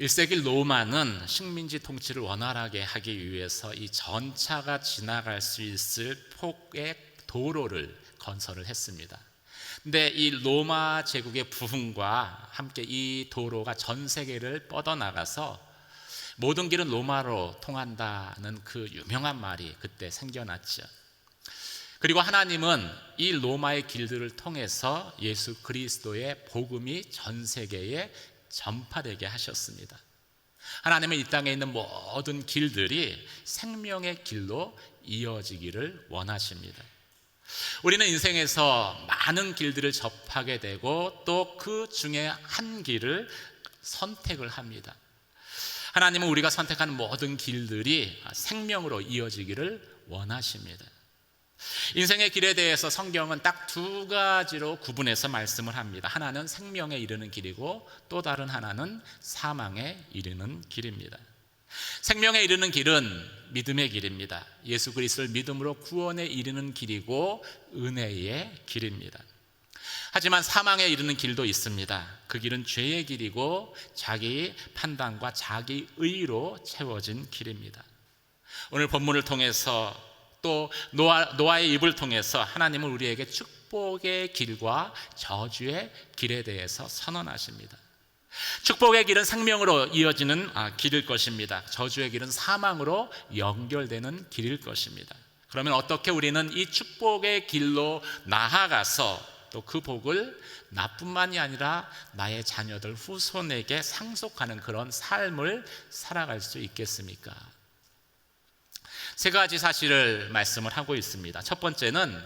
1세기 로마는 식민지 통치를 원활하게 하기 위해서 이 전차가 지나갈 수 있을 폭의 도로를 건설을 했습니다. 근데 이 로마 제국의 부흥과 함께 이 도로가 전 세계를 뻗어나가서 모든 길은 로마로 통한다는 그 유명한 말이 그때 생겨났죠. 그리고 하나님은 이 로마의 길들을 통해서 예수 그리스도의 복음이 전 세계에 전파되게 하셨습니다. 하나님은 이 땅에 있는 모든 길들이 생명의 길로 이어지기를 원하십니다. 우리는 인생에서 많은 길들을 접하게 되고 또 그 중에 한 길을 선택을 합니다. 하나님은 우리가 선택하는 모든 길들이 생명으로 이어지기를 원하십니다. 인생의 길에 대해서 성경은 딱 두 가지로 구분해서 말씀을 합니다. 하나는 생명에 이르는 길이고 또 다른 하나는 사망에 이르는 길입니다. 생명에 이르는 길은 믿음의 길입니다. 예수 그리스도를 믿음으로 구원에 이르는 길이고 은혜의 길입니다. 하지만 사망에 이르는 길도 있습니다. 그 길은 죄의 길이고 자기 판단과 자기 의로 채워진 길입니다. 오늘 본문을 통해서 또 노아의 입을 통해서 하나님은 우리에게 축복의 길과 저주의 길에 대해서 선언하십니다. 축복의 길은 생명으로 이어지는 길일 것입니다. 저주의 길은 사망으로 연결되는 길일 것입니다. 그러면 어떻게 우리는 이 축복의 길로 나아가서 또 그 복을 나뿐만이 아니라 나의 자녀들 후손에게 상속하는 그런 삶을 살아갈 수 있겠습니까? 세 가지 사실을 말씀을 하고 있습니다. 첫 번째는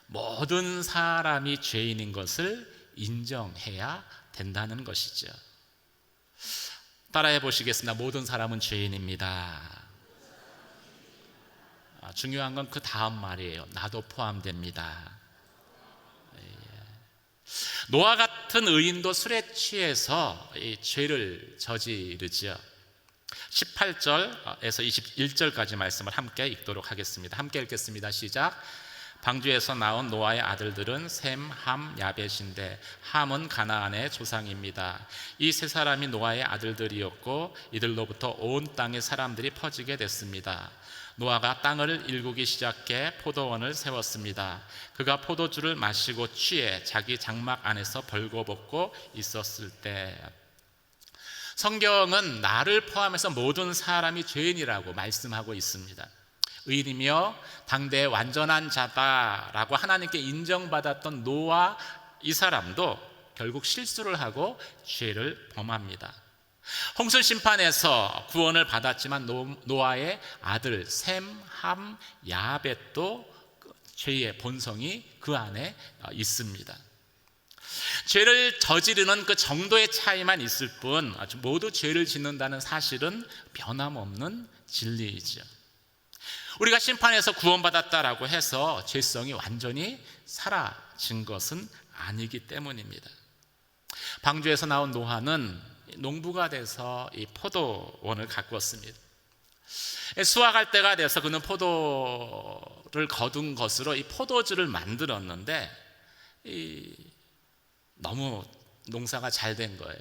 모든 사람이 죄인인 것을 인정해야 된다는 것이죠. 따라해 보시겠습니다. 모든 사람은 죄인입니다. 중요한 건 그 다음 말이에요. 나도 포함됩니다. 노아 같은 의인도 술에 취해서 이 죄를 저지르죠. 18절에서 21절까지 말씀을 함께 읽도록 하겠습니다. 함께 읽겠습니다. 시작. 방주에서 나온 노아의 아들들은 셈, 함, 야벳인데 함은 가나안의 조상입니다. 이 세 사람이 노아의 아들들이었고 이들로부터 온 땅의 사람들이 퍼지게 됐습니다. 노아가 땅을 일구기 시작해 포도원을 세웠습니다. 그가 포도주를 마시고 취해 자기 장막 안에서 벌거벗고 있었을 때, 성경은 나를 포함해서 모든 사람이 죄인이라고 말씀하고 있습니다. 의인이며 당대의 완전한 자다라고 하나님께 인정받았던 노아, 이 사람도 결국 실수를 하고 죄를 범합니다. 홍수 심판에서 구원을 받았지만 노아의 아들 셈, 함, 야벳도 죄의 본성이 그 안에 있습니다. 죄를 저지르는 그 정도의 차이만 있을 뿐 모두 죄를 짓는다는 사실은 변함없는 진리이죠. 우리가 심판에서 구원받았다라고 해서 죄성이 완전히 사라진 것은 아니기 때문입니다. 방주에서 나온 노아는 농부가 돼서 이 포도원을 가꾸었습니다. 수확할 때가 돼서 그는 포도를 거둔 것으로 이 포도주를 만들었는데 너무 농사가 잘 된 거예요.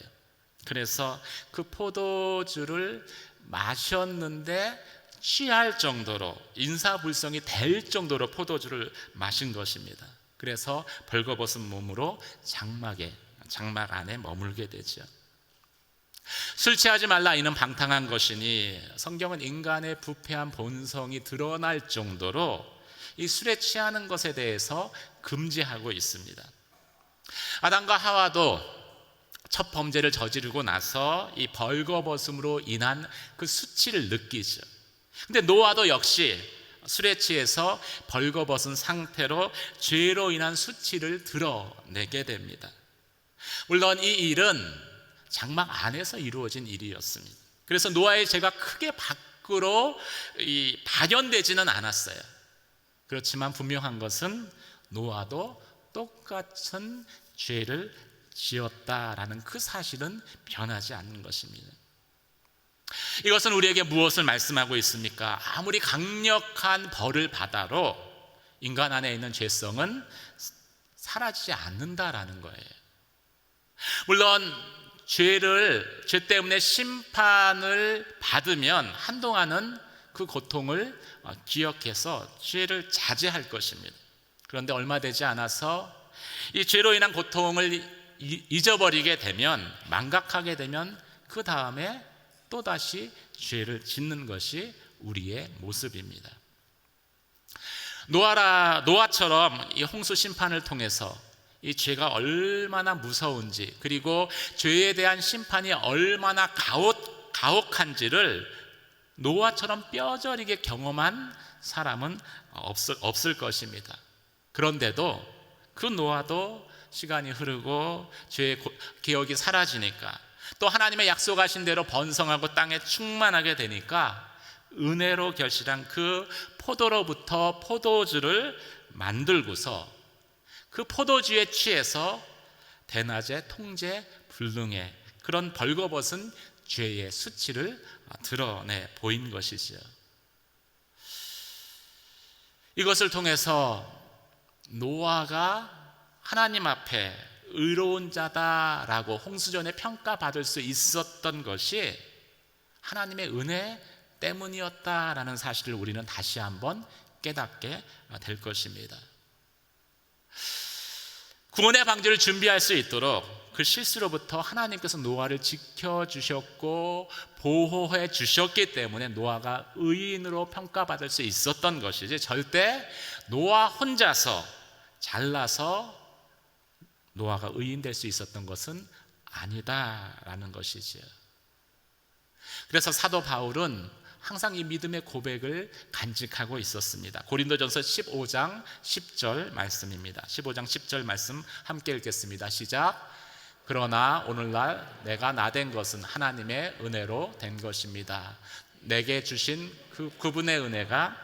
그래서 그 포도주를 마셨는데 취할 정도로, 인사불성이 될 정도로 포도주를 마신 것입니다. 그래서 벌거벗은 몸으로 장막 안에 머물게 되죠. 술 취하지 말라 이는 방탕한 것이니, 성경은 인간의 부패한 본성이 드러날 정도로 이 술에 취하는 것에 대해서 금지하고 있습니다. 아담과 하와도 첫 범죄를 저지르고 나서 이 벌거벗음으로 인한 그 수치를 느끼죠. 근데 노아도 역시 술에 취해서 벌거벗은 상태로 죄로 인한 수치를 드러내게 됩니다. 물론 이 일은 장막 안에서 이루어진 일이었습니다. 그래서 노아의 죄가 크게 밖으로 발현되지는 않았어요. 그렇지만 분명한 것은 노아도 똑같은 죄를 지었다라는 그 사실은 변하지 않는 것입니다. 이것은 우리에게 무엇을 말씀하고 있습니까? 아무리 강력한 벌을 받아도 인간 안에 있는 죄성은 사라지지 않는다라는 거예요. 물론 죄 때문에 심판을 받으면 한동안은 그 고통을 기억해서 죄를 자제할 것입니다. 그런데 얼마 되지 않아서 이 죄로 인한 고통을 잊어버리게 되면, 망각하게 되면 그 다음에 또다시 죄를 짓는 것이 우리의 모습입니다. 노아처럼 이 홍수 심판을 통해서 이 죄가 얼마나 무서운지, 그리고 죄에 대한 심판이 얼마나 가혹한지를 노아처럼 뼈저리게 경험한 사람은 없을 것입니다. 그런데도 그 노아도 시간이 흐르고 죄의 기억이 사라지니까, 또 하나님의 약속하신 대로 번성하고 땅에 충만하게 되니까 은혜로 결실한 그 포도로부터 포도주를 만들고서 그 포도주에 취해서 대낮에 통제 불능의 그런 벌거벗은 죄의 수치를 드러내 보인 것이죠. 이것을 통해서 노아가 하나님 앞에 의로운 자다라고 홍수전에 평가받을 수 있었던 것이 하나님의 은혜 때문이었다라는 사실을 우리는 다시 한번 깨닫게 될 것입니다. 구원의 방주를 준비할 수 있도록 그 실수로부터 하나님께서 노아를 지켜주셨고 보호해 주셨기 때문에 노아가 의인으로 평가받을 수 있었던 것이지, 절대 노아 혼자서 잘나서 노아가 의인 될 수 있었던 것은 아니다라는 것이지요. 그래서 사도 바울은 항상 이 믿음의 고백을 간직하고 있었습니다. 고린도전서 15장 10절 말씀입니다. 15장 10절 말씀 함께 읽겠습니다. 시작. 그러나 오늘날 내가 나된 것은 하나님의 은혜로 된 것입니다. 내게 주신 그분의 은혜가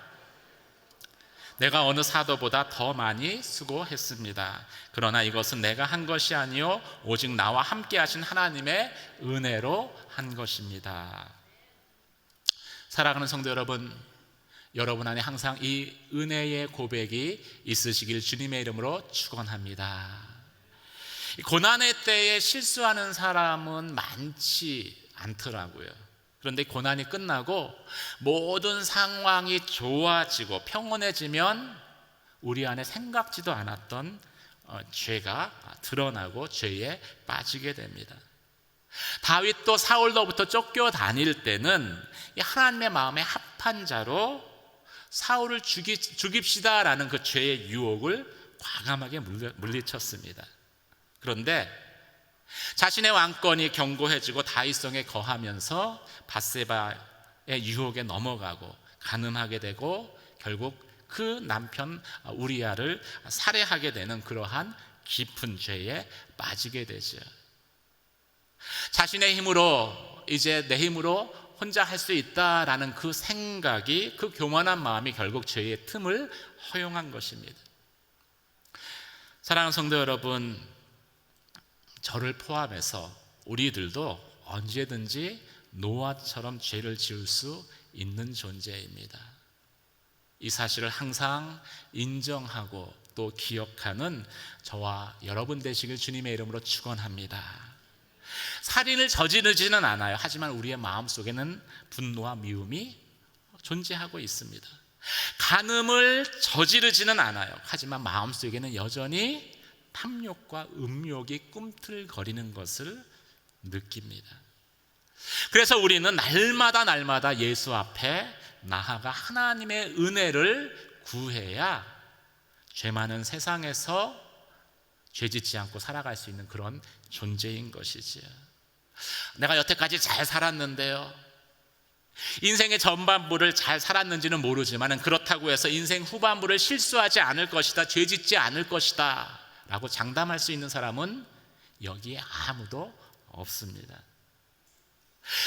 내가 어느 사도보다 더 많이 수고했습니다. 그러나 이것은 내가 한 것이 아니요 오직 나와 함께 하신 하나님의 은혜로 한 것입니다. 사랑하는 성도 여러분, 여러분 안에 항상 이 은혜의 고백이 있으시길 주님의 이름으로 축원합니다. 고난의 때에 실수하는 사람은 많지 않더라고요. 그런데 고난이 끝나고 모든 상황이 좋아지고 평온해지면 우리 안에 생각지도 않았던 죄가 드러나고 죄에 빠지게 됩니다. 다윗도 사울로부터 쫓겨다닐 때는 하나님의 마음에 합한 자로 사울을 죽입시다라는 그 죄의 유혹을 과감하게 물리쳤습니다. 그런데 자신의 왕권이 견고해지고 다윗성에 거하면서 밧세바의 유혹에 넘어가고 간음하게 되고 결국 그 남편 우리아를 살해하게 되는 그러한 깊은 죄에 빠지게 되죠. 자신의 힘으로, 이제 내 힘으로 혼자 할 수 있다라는 그 생각이, 그 교만한 마음이 결국 죄의 틈을 허용한 것입니다. 사랑하는 성도 여러분, 저를 포함해서 우리들도 언제든지 노아처럼 죄를 지을 수 있는 존재입니다. 이 사실을 항상 인정하고 또 기억하는 저와 여러분 되시길 주님의 이름으로 축원합니다. 살인을 저지르지는 않아요. 하지만 우리의 마음속에는 분노와 미움이 존재하고 있습니다. 간음을 저지르지는 않아요. 하지만 마음속에는 여전히 탐욕과 음욕이 꿈틀거리는 것을 느낍니다. 그래서 우리는 날마다 예수 앞에 나아가 하나님의 은혜를 구해야 죄 많은 세상에서 죄짓지 않고 살아갈 수 있는 그런 존재인 것이지요. 내가 여태까지 잘 살았는데요, 인생의 전반부를 잘 살았는지는 모르지만 그렇다고 해서 인생 후반부를 실수하지 않을 것이다, 죄짓지 않을 것이다 라고 장담할 수 있는 사람은 여기에 아무도 없습니다.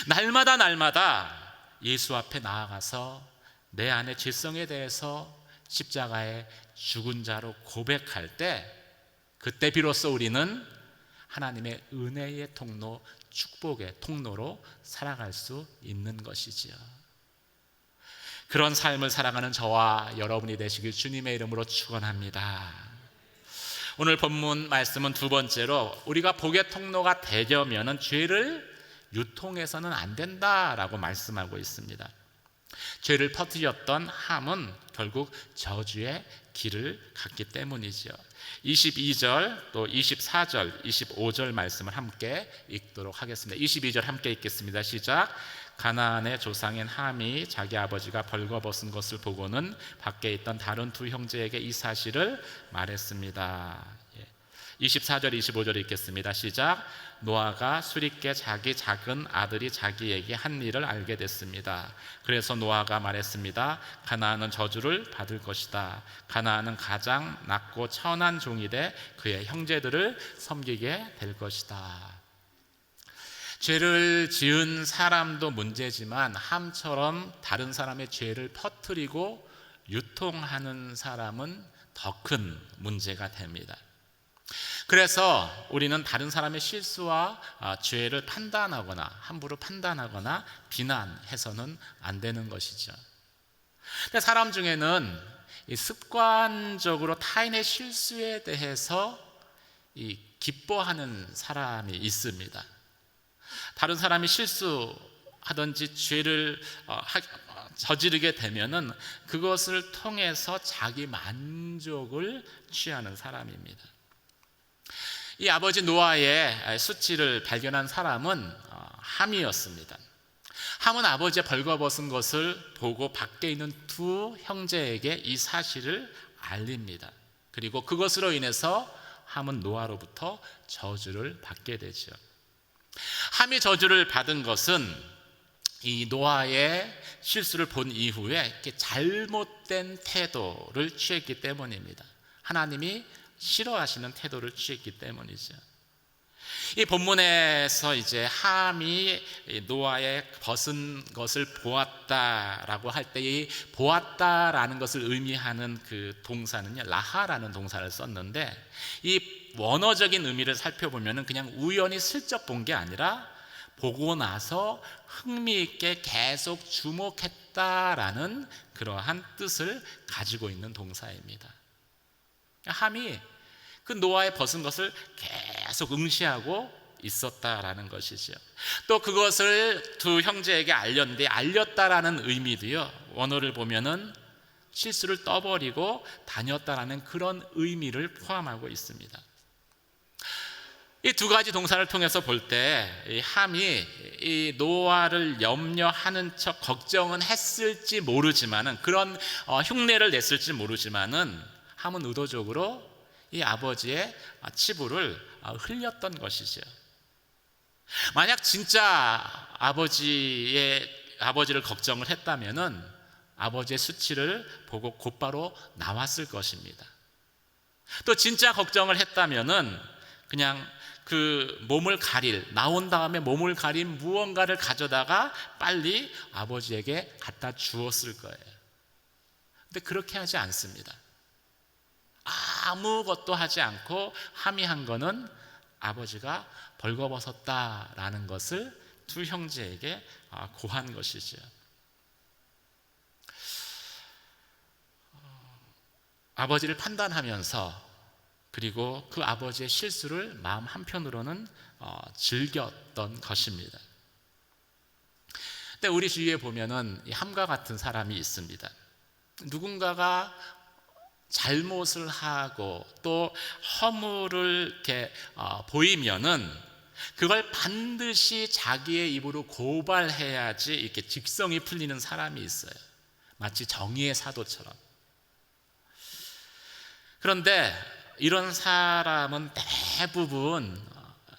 날마다 예수 앞에 나아가서 내 안의 죄성에 대해서 십자가의 죽은 자로 고백할 때, 그때 비로소 우리는 하나님의 은혜의 통로, 축복의 통로로 살아갈 수 있는 것이지요. 그런 삶을 살아가는 저와 여러분이 되시길 주님의 이름으로 축원합니다. 오늘 본문 말씀은 두 번째로 우리가 복의 통로가 되려면 죄를 유통해서는 안 된다라고 말씀하고 있습니다. 죄를 퍼뜨렸던 함은 결국 저주의 길을 갔기 때문이죠. 22절 또 24절 25절 말씀을 함께 읽도록 하겠습니다. 22절 함께 읽겠습니다. 시작. 가나안의 조상인 함이 자기 아버지가 벌거벗은 것을 보고는 밖에 있던 다른 두 형제에게 이 사실을 말했습니다. 24절 25절 읽겠습니다. 시작. 노아가 술있게 자기 작은 아들이 자기에게 한 일을 알게 됐습니다. 그래서 노아가 말했습니다. 가나안은 저주를 받을 것이다. 가나안은 가장 낮고 천한 종이 돼 그의 형제들을 섬기게 될 것이다. 죄를 지은 사람도 문제지만 함처럼 다른 사람의 죄를 퍼뜨리고 유통하는 사람은 더 큰 문제가 됩니다. 그래서 우리는 다른 사람의 실수와 죄를 판단하거나 함부로 판단하거나 비난해서는 안 되는 것이죠. 근데 사람 중에는 습관적으로 타인의 실수에 대해서 기뻐하는 사람이 있습니다. 다른 사람이 실수하든지 죄를 저지르게 되면은 그것을 통해서 자기 만족을 취하는 사람입니다. 이 아버지 노아의 수치를 발견한 사람은 함이었습니다. 함은 아버지의 벌거벗은 것을 보고 밖에 있는 두 형제에게 이 사실을 알립니다. 그리고 그것으로 인해서 함은 노아로부터 저주를 받게 되죠. 함이 저주를 받은 것은 이 노아의 실수를 본 이후에 이렇게 잘못된 태도를 취했기 때문입니다. 하나님이 싫어하시는 태도를 취했기 때문이죠. 이 본문에서 이제 함이 노아의 벗은 것을 보았다라고 할 때 이 보았다라는 것을 의미하는 그 동사는요, 라하라는 동사를 썼는데 이 원어적인 의미를 살펴보면 그냥 우연히 슬쩍 본 게 아니라 보고 나서 흥미있게 계속 주목했다라는 그러한 뜻을 가지고 있는 동사입니다. 함이 그 노아의 벗은 것을 계속 응시하고 있었다라는 것이죠. 또 그것을 두 형제에게 알렸는데 알렸다라는 의미도요, 원어를 보면은 실수를 떠버리고 다녔다라는 그런 의미를 포함하고 있습니다. 이 두 가지 동사를 통해서 볼 때 이 함이 이 노아를 염려하는 척 걱정은 했을지 모르지만은 그런 흉내를 냈을지 모르지만은 함은 의도적으로 이 아버지의 치부를 흘렸던 것이죠. 만약 진짜 아버지를 걱정을 했다면은 아버지의 수치를 보고 곧바로 나왔을 것입니다. 또 진짜 걱정을 했다면은 그냥 그 나온 다음에 몸을 가린 무언가를 가져다가 빨리 아버지에게 갖다 주었을 거예요. 근데 그렇게 하지 않습니다. 아무것도 하지 않고 함이 한 거는 아버지가 벌거벗었다라는 것을 두 형제에게 고한 것이죠. 아버지를 판단하면서 그리고 그 아버지의 실수를 마음 한편으로는 즐겼던 것입니다. 근데 우리 주위에 보면은 함과 같은 사람이 있습니다. 누군가가 잘못을 하고 또 허물을 이렇게 보이면은 그걸 반드시 자기의 입으로 고발해야지 이렇게 직성이 풀리는 사람이 있어요. 마치 정의의 사도처럼. 그런데 이런 사람은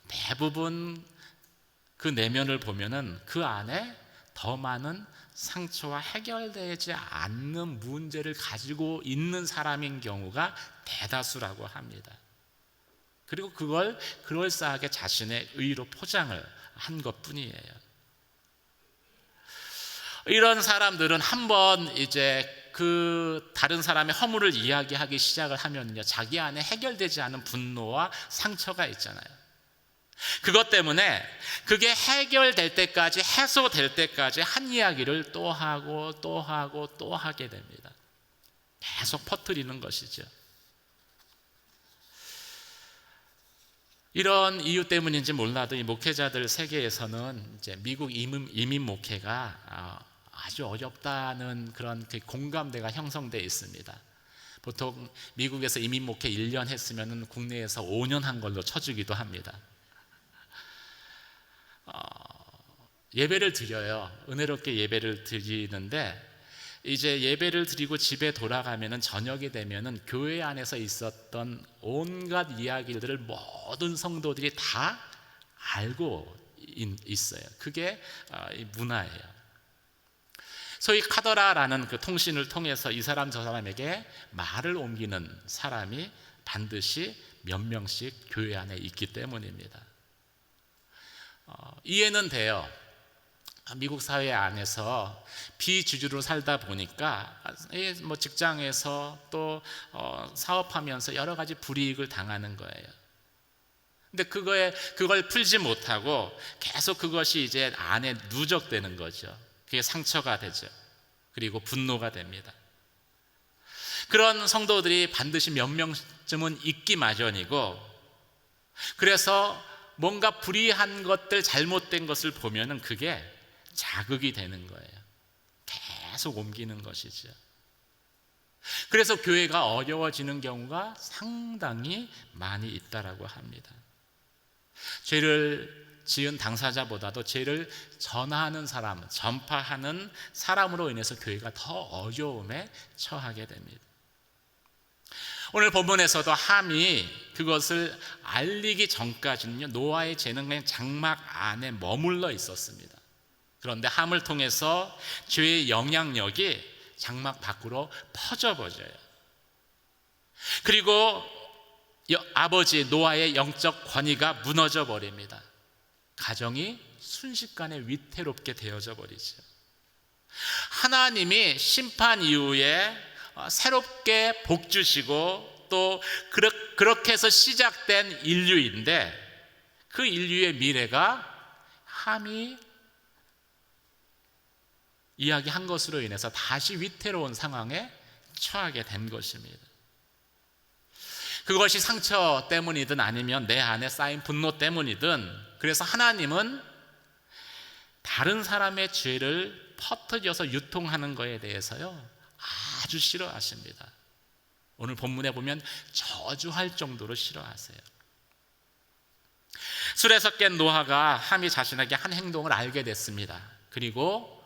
대부분 그 내면을 보면은 그 안에 더 많은 상처와 해결되지 않는 문제를 가지고 있는 사람인 경우가 대다수라고 합니다. 그리고 그걸 그럴싸하게 자신의 의로 포장을 한 것뿐이에요. 이런 사람들은 한번 이제 그 다른 사람의 허물을 이야기하기 시작을 하면요, 자기 안에 해결되지 않은 분노와 상처가 있잖아요. 그것 때문에 그게 해결될 때까지, 해소될 때까지 한 이야기를 또 하고 또 하고 또 하게 됩니다. 계속 퍼뜨리는 것이죠. 이런 이유 때문인지 몰라도 이 목회자들 세계에서는 이제 미국 이민 목회가 아주 어렵다는 그런 그 공감대가 형성되어 있습니다. 보통 미국에서 이민 목회 1년 했으면 국내에서 5년 한 걸로 쳐주기도 합니다. 예배를 드려요. 은혜롭게 예배를 드리는데 이제 예배를 드리고 집에 돌아가면은 저녁이 되면은 교회 안에서 있었던 온갖 이야기들을 모든 성도들이 다 알고 있어요. 그게 문화예요. 소위 카더라라는 그 통신을 통해서 이 사람 저 사람에게 말을 옮기는 사람이 반드시 몇 명씩 교회 안에 있기 때문입니다. 이해는 돼요. 미국 사회 안에서 비주주로 살다 보니까 뭐 직장에서 또 사업하면서 여러 가지 불이익을 당하는 거예요. 근데 그걸 풀지 못하고 계속 그것이 이제 안에 누적되는 거죠. 그게 상처가 되죠. 그리고 분노가 됩니다. 그런 성도들이 반드시 몇 명쯤은 있기 마련이고, 그래서 뭔가 불이한 것들, 잘못된 것을 보면은 그게 자극이 되는 거예요. 계속 옮기는 것이죠. 그래서 교회가 어려워지는 경우가 상당히 많이 있다라고 합니다. 죄를 지은 당사자보다도 죄를 전하는 사람, 전파하는 사람으로 인해서 교회가 더 어려움에 처하게 됩니다. 오늘 본문에서도 함이 그것을 알리기 전까지는요, 노아의 죄는 그냥 장막 안에 머물러 있었습니다. 그런데 함을 통해서 죄의 영향력이 장막 밖으로 퍼져버려요. 그리고 아버지 노아의 영적 권위가 무너져 버립니다. 가정이 순식간에 위태롭게 되어져 버리죠. 하나님이 심판 이후에 새롭게 복 주시고 또 그렇게 해서 시작된 인류인데, 그 인류의 미래가 함이 이야기한 것으로 인해서 다시 위태로운 상황에 처하게 된 것입니다. 그것이 상처 때문이든 아니면 내 안에 쌓인 분노 때문이든, 그래서 하나님은 다른 사람의 죄를 퍼뜨려서 유통하는 것에 대해서요 아주 싫어하십니다. 오늘 본문에 보면 저주할 정도로 싫어하세요. 술에서 깬 노아가 함이 자신에게 한 행동을 알게 됐습니다. 그리고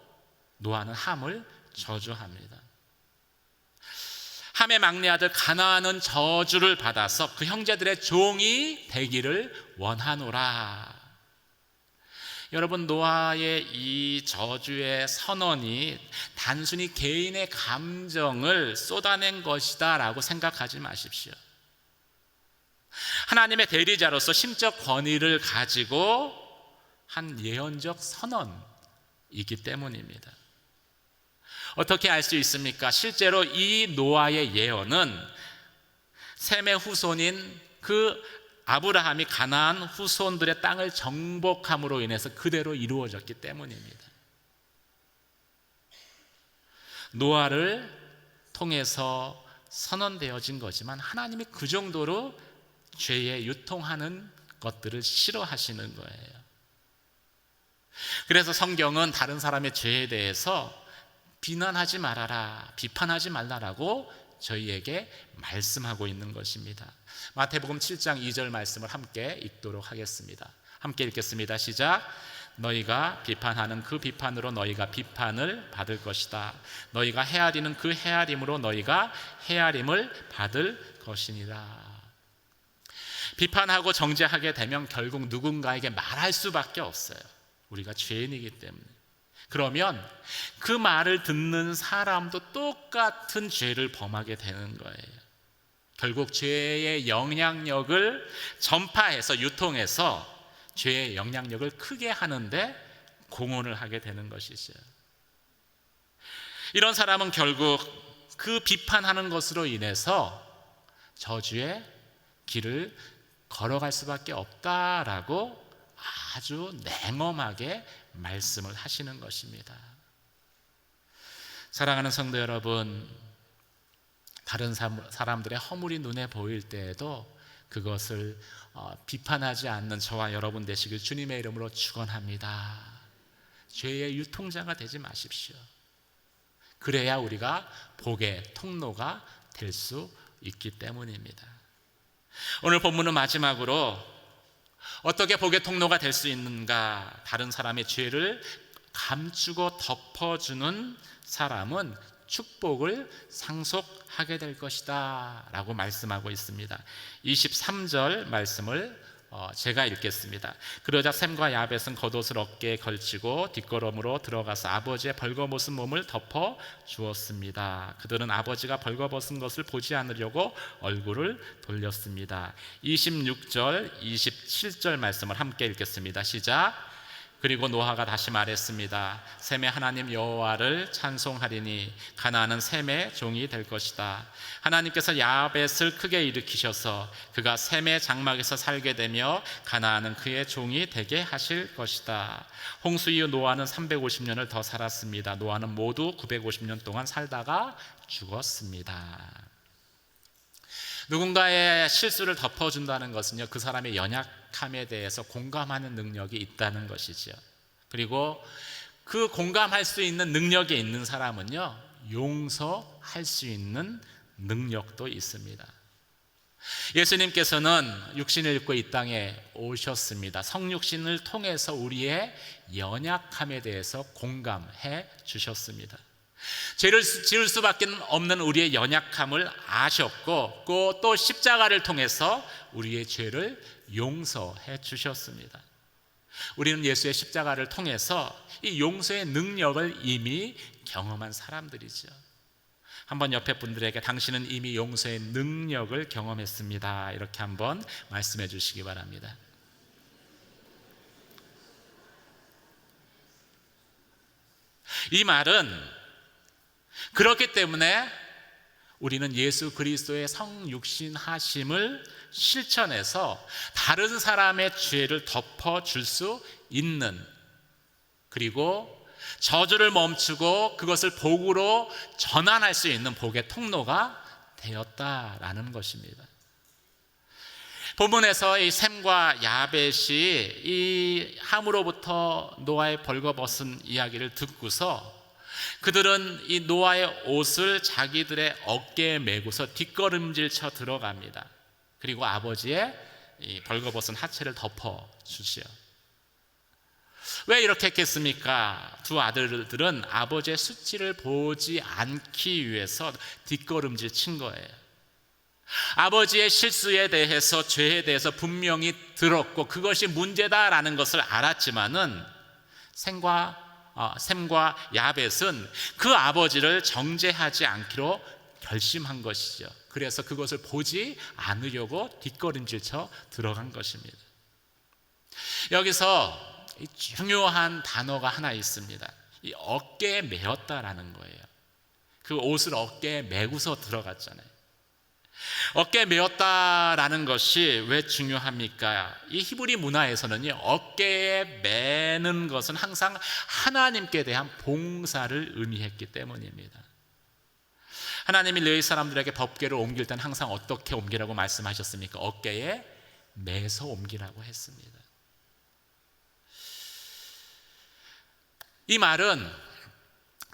노아는 함을 저주합니다. 함의 막내 아들 가나안은 저주를 받아서 그 형제들의 종이 되기를 원하노라. 여러분, 노아의 이 저주의 선언이 단순히 개인의 감정을 쏟아낸 것이다 라고 생각하지 마십시오. 하나님의 대리자로서 심적 권위를 가지고 한 예언적 선언이기 때문입니다. 어떻게 알 수 있습니까? 실제로 이 노아의 예언은 셈의 후손인 그 아브라함이 가나안 후손들의 땅을 정복함으로 인해서 그대로 이루어졌기 때문입니다. 노아를 통해서 선언되어진 거지만 하나님이 그 정도로 죄에 유통하는 것들을 싫어하시는 거예요. 그래서 성경은 다른 사람의 죄에 대해서 비난하지 말아라, 비판하지 말라라고 저희에게 말씀하고 있는 것입니다. 마태복음 7장 2절 말씀을 함께 읽도록 하겠습니다. 함께 읽겠습니다. 시작. 너희가 비판하는 그 비판으로 너희가 비판을 받을 것이다. 너희가 헤아리는 그 헤아림으로 너희가 헤아림을 받을 것이니라. 비판하고 정죄하게 되면 결국 누군가에게 말할 수밖에 없어요. 우리가 죄인이기 때문에. 그러면 그 말을 듣는 사람도 똑같은 죄를 범하게 되는 거예요. 결국 죄의 영향력을 전파해서 유통해서 죄의 영향력을 크게 하는데 공헌을 하게 되는 것이죠. 이런 사람은 결국 그 비판하는 것으로 인해서 저주의 길을 걸어갈 수밖에 없다라고 아주 냉엄하게 말씀을 하시는 것입니다. 사랑하는 성도 여러분, 다른 사람들의 허물이 눈에 보일 때에도 그것을 비판하지 않는 저와 여러분 되시길 주님의 이름으로 축원합니다. 죄의 유통자가 되지 마십시오. 그래야 우리가 복의 통로가 될 수 있기 때문입니다. 오늘 본문은 마지막으로 어떻게 복의 통로가 될 수 있는가? 다른 사람의 죄를 감추고 덮어주는 사람은 축복을 상속하게 될 것이다 라고 말씀하고 있습니다. 23절 말씀을 제가 읽겠습니다. 그러자 셈과 야벳은 겉옷을 어깨에 걸치고 뒷걸음으로 들어가서 아버지의 벌거벗은 몸을 덮어 주었습니다. 그들은 아버지가 벌거벗은 것을 보지 않으려고 얼굴을 돌렸습니다. 26절, 27절 말씀을 함께 읽겠습니다. 시작. 그리고 노아가 다시 말했습니다. 셈의 하나님 여호와를 찬송하리니 가나안은 셈의 종이 될 것이다. 하나님께서 야벳을 크게 일으키셔서 그가 셈의 장막에서 살게 되며 가나안은 그의 종이 되게 하실 것이다. 홍수 이후 노아는 350년을 더 살았습니다. 노아는 모두 950년 동안 살다가 죽었습니다. 누군가의 실수를 덮어준다는 것은요, 그 사람의 연약함에 대해서 공감하는 능력이 있다는 것이죠. 그리고 그 공감할 수 있는 능력이 있는 사람은요, 용서할 수 있는 능력도 있습니다. 예수님께서는 육신을 입고 이 땅에 오셨습니다. 성육신을 통해서 우리의 연약함에 대해서 공감해 주셨습니다. 죄를 지을 수밖에 없는 우리의 연약함을 아셨고 또 십자가를 통해서 우리의 죄를 용서해 주셨습니다. 우리는 예수의 십자가를 통해서 이 용서의 능력을 이미 경험한 사람들이죠. 한번 옆에 분들에게 당신은 이미 용서의 능력을 경험했습니다, 이렇게 한번 말씀해 주시기 바랍니다. 이 말은 그렇기 때문에 우리는 예수 그리스도의 성육신하심을 실천해서 다른 사람의 죄를 덮어줄 수 있는, 그리고 저주를 멈추고 그것을 복으로 전환할 수 있는 복의 통로가 되었다라는 것입니다. 본문에서 이 셈과 야벳이 이 함으로부터 노아의 벌거벗은 이야기를 듣고서 그들은 이 노아의 옷을 자기들의 어깨에 메고서 뒷걸음질 쳐 들어갑니다. 그리고 아버지의 이 벌거벗은 하체를 덮어주시오. 왜 이렇게 했겠습니까? 두 아들들은 아버지의 수치를 보지 않기 위해서 뒷걸음질 친 거예요. 아버지의 실수에 대해서, 죄에 대해서 분명히 들었고 그것이 문제다라는 것을 알았지만은 셈과 야벳은 그 아버지를 정죄하지 않기로 결심한 것이죠. 그래서 그것을 보지 않으려고 뒷걸음질쳐 들어간 것입니다. 여기서 중요한 단어가 하나 있습니다. 이 어깨에 메었다라는 거예요. 그 옷을 어깨에 메고서 들어갔잖아요. 어깨에 메었다라는 것이 왜 중요합니까? 이 히브리 문화에서는요, 어깨에 매는 것은 항상 하나님께 대한 봉사를 의미했기 때문입니다. 하나님이 레위 사람들에게 법궤를 옮길 때는 항상 어떻게 옮기라고 말씀하셨습니까? 어깨에 매서 옮기라고 했습니다. 이 말은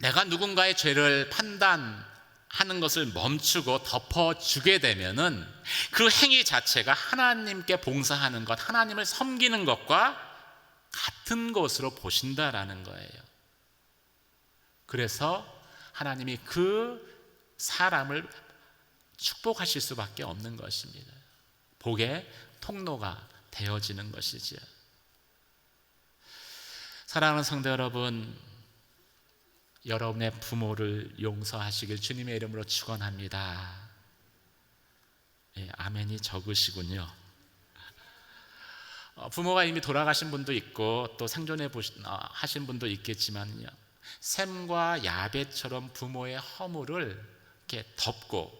내가 누군가의 죄를 판단하는 것을 멈추고 덮어주게 되면은 그 행위 자체가 하나님께 봉사하는 것, 하나님을 섬기는 것과 같은 것으로 보신다라는 거예요. 그래서 하나님이 그 사람을 축복하실 수밖에 없는 것입니다. 복의 통로가 되어지는 것이지요. 사랑하는 성도 여러분, 여러분의 부모를 용서하시길 주님의 이름으로 축원합니다. 예, 아멘이 적으시군요. 부모가 이미 돌아가신 분도 있고 또 생존해 하신 분도 있겠지만요, 셈과 야벳처럼 부모의 허물을 이렇게 덮고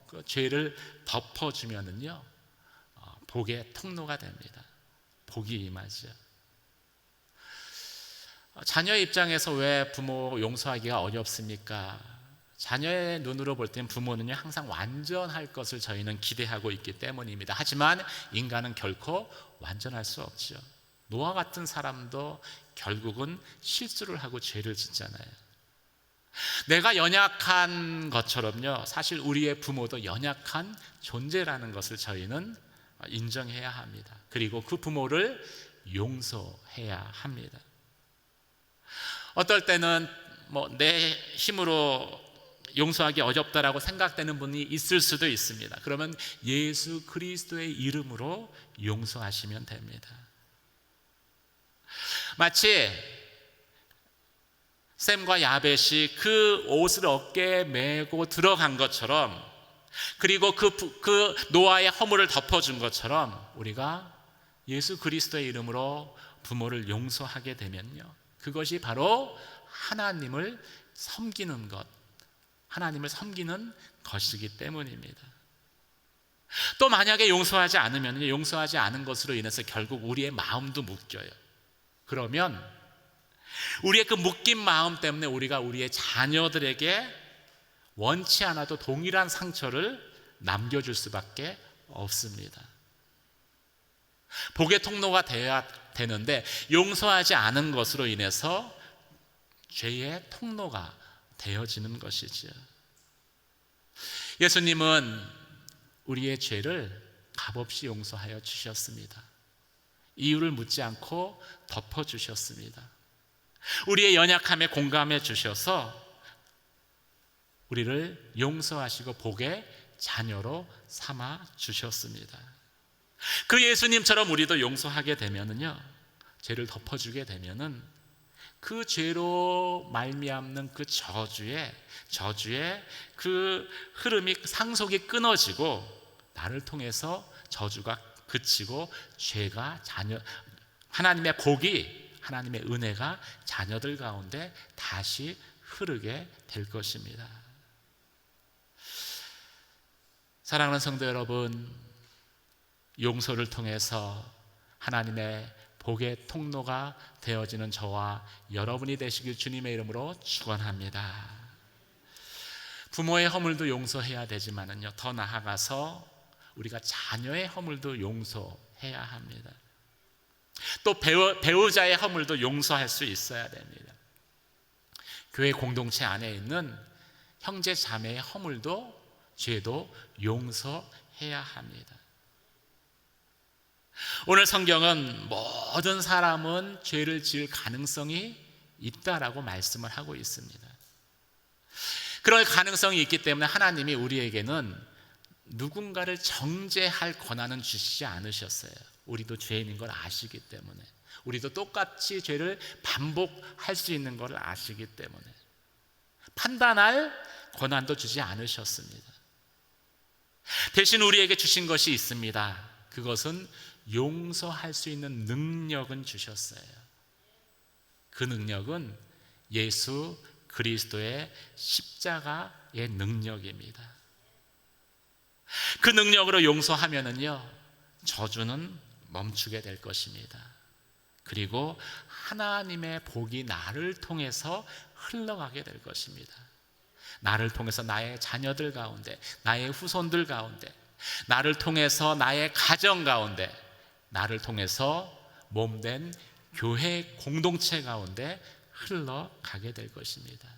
그 죄를 덮어주면은요, 복의 통로가 됩니다. 복이 임하죠. 자녀 입장에서 왜 부모 용서하기가 어렵습니까? 자녀의 눈으로 볼 때는 부모는요 항상 완전할 것을 저희는 기대하고 있기 때문입니다. 하지만 인간은 결코 완전할 수 없죠. 노아 같은 사람도 결국은 실수를 하고 죄를 짓잖아요. 내가 연약한 것처럼요 사실 우리의 부모도 연약한 존재라는 것을 저희는 인정해야 합니다. 그리고 그 부모를 용서해야 합니다. 어떨 때는 내 힘으로 용서하기 어렵다라고 생각되는 분이 있을 수도 있습니다. 그러면 예수 그리스도의 이름으로 용서하시면 됩니다. 마치 셈과 야벳이 그 옷을 어깨에 메고 들어간 것처럼, 그리고 그 노아의 허물을 덮어준 것처럼 우리가 예수 그리스도의 이름으로 부모를 용서하게 되면요 그것이 바로 하나님을 섬기는 것이기 때문입니다. 또 만약에 용서하지 않으면 용서하지 않은 것으로 인해서 결국 우리의 마음도 묶여요. 그러면 우리의 그 묶인 마음 때문에 우리가 우리의 자녀들에게 원치 않아도 동일한 상처를 남겨줄 수밖에 없습니다. 복의 통로가 되어야 되는데 용서하지 않은 것으로 인해서 죄의 통로가 되어지는 것이지요. 예수님은 우리의 죄를 값없이 용서하여 주셨습니다. 이유를 묻지 않고 덮어주셨습니다. 우리의 연약함에 공감해 주셔서 우리를 용서하시고 복의 자녀로 삼아 주셨습니다. 그 예수님처럼 우리도 용서하게 되면은요 죄를 덮어주게 되면은 그 죄로 말미암는 그 저주의 그 흐름이 상속이 끊어지고 나를 통해서 저주가 그치고 죄가 하나님의 복이, 하나님의 은혜가 자녀들 가운데 다시 흐르게 될 것입니다. 사랑하는 성도 여러분, 용서를 통해서 하나님의 복의 통로가 되어지는 저와 여러분이 되시길 주님의 이름으로 축원합니다. 부모의 허물도 용서해야 되지만은요 더 나아가서 우리가 자녀의 허물도 용서해야 합니다. 또 배우자의 허물도 용서할 수 있어야 됩니다. 교회 공동체 안에 있는 형제 자매의 허물도 죄도 용서해야 합니다. 오늘 성경은 모든 사람은 죄를 지을 가능성이 있다라고 말씀을 하고 있습니다. 그럴 가능성이 있기 때문에 하나님이 우리에게는 누군가를 정죄할 권한은 주시지 않으셨어요. 우리도 죄인인 걸 아시기 때문에, 우리도 똑같이 죄를 반복할 수 있는 걸 아시기 때문에 판단할 권한도 주지 않으셨습니다. 대신 우리에게 주신 것이 있습니다. 그것은 용서할 수 있는 능력은 주셨어요. 그 능력은 예수 그리스도의 십자가의 능력입니다. 그 능력으로 용서하면은요 저주는 멈추게 될 것입니다. 그리고 하나님의 복이 나를 통해서 흘러가게 될 것입니다. 나를 통해서 나의 자녀들 가운데, 나의 후손들 가운데, 나를 통해서 나의 가정 가운데, 나를 통해서 몸된 교회 공동체 가운데 흘러가게 될 것입니다.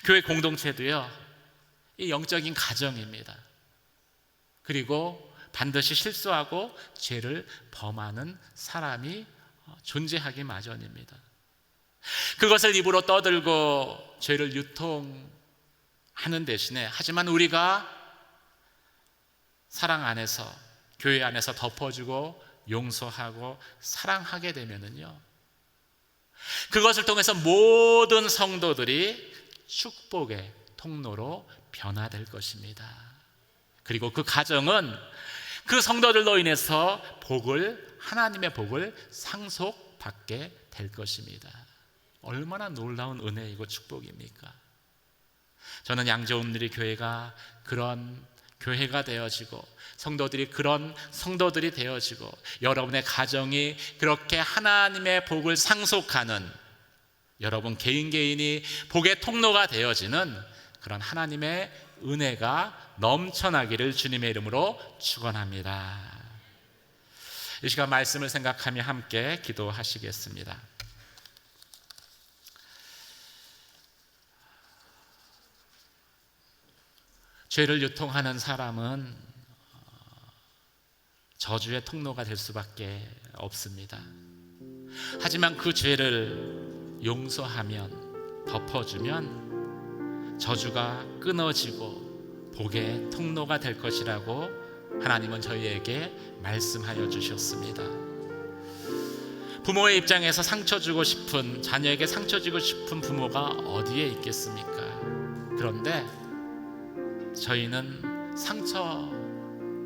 교회 공동체도요 이 영적인 가정입니다. 그리고 반드시 실수하고 죄를 범하는 사람이 존재하기 마련입니다. 그것을 입으로 떠들고 죄를 유통하는 대신에, 하지만 우리가 사랑 안에서, 교회 안에서 덮어주고 용서하고 사랑하게 되면은요 그것을 통해서 모든 성도들이 축복의 통로로 변화될 것입니다. 그리고 그 가정은 그 성도들로 인해서 하나님의 복을 상속받게 될 것입니다. 얼마나 놀라운 은혜이고 축복입니까? 저는 양재온누리 교회가 그런 교회가 되어지고 성도들이 그런 성도들이 되어지고 여러분의 가정이 그렇게 하나님의 복을 상속하는 여러분 개인이 복의 통로가 되어지는 그런 하나님의 은혜가 넘쳐나기를 주님의 이름으로 축원합니다. 이 시간 말씀을 생각하며 함께 기도하시겠습니다. 죄를 유통하는 사람은 저주의 통로가 될 수밖에 없습니다. 하지만 그 죄를 용서하면, 덮어주면 저주가 끊어지고 복의 통로가 될 것이라고 하나님은 저희에게 말씀하여 주셨습니다. 부모의 입장에서 상처 주고 싶은, 자녀에게 상처 주고 싶은 부모가 어디에 있겠습니까? 그런데 저희는 상처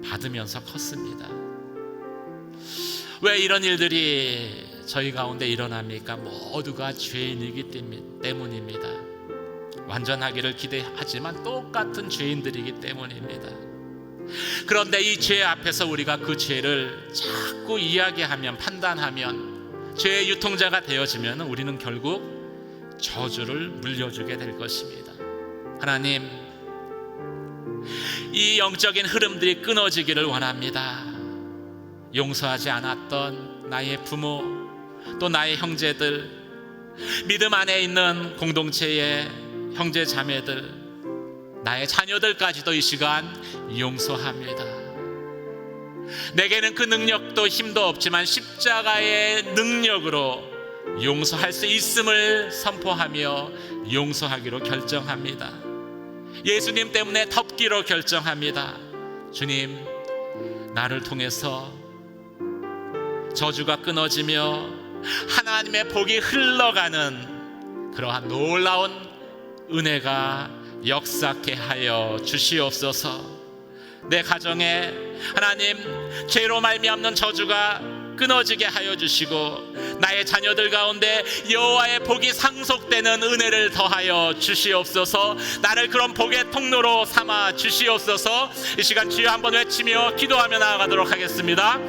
받으면서 컸습니다. 왜 이런 일들이 저희 가운데 일어납니까? 모두가 죄인이기 때문입니다. 완전하기를 기대하지만 똑같은 죄인들이기 때문입니다. 그런데 이 죄 앞에서 우리가 그 죄를 자꾸 이야기하면, 판단하면, 죄의 유통자가 되어지면 우리는 결국 저주를 물려주게 될 것입니다. 하나님, 이 영적인 흐름들이 끊어지기를 원합니다. 용서하지 않았던 나의 부모, 또 나의 형제들, 믿음 안에 있는 공동체의 형제 자매들, 나의 자녀들까지도 이 시간 용서합니다. 내게는 그 능력도 힘도 없지만 십자가의 능력으로 용서할 수 있음을 선포하며 용서하기로 결정합니다. 예수님 때문에 덮기로 결정합니다. 주님, 나를 통해서 저주가 끊어지며 하나님의 복이 흘러가는 그러한 놀라운 은혜가 역사케 하여 주시옵소서. 내 가정에 하나님 죄로 말미암는 저주가 끊어지게 하여 주시고 나의 자녀들 가운데 여호와의 복이 상속되는 은혜를 더하여 주시옵소서. 나를 그런 복의 통로로 삼아 주시옵소서. 이 시간 주여 한번 외치며 기도하며 나아가도록 하겠습니다.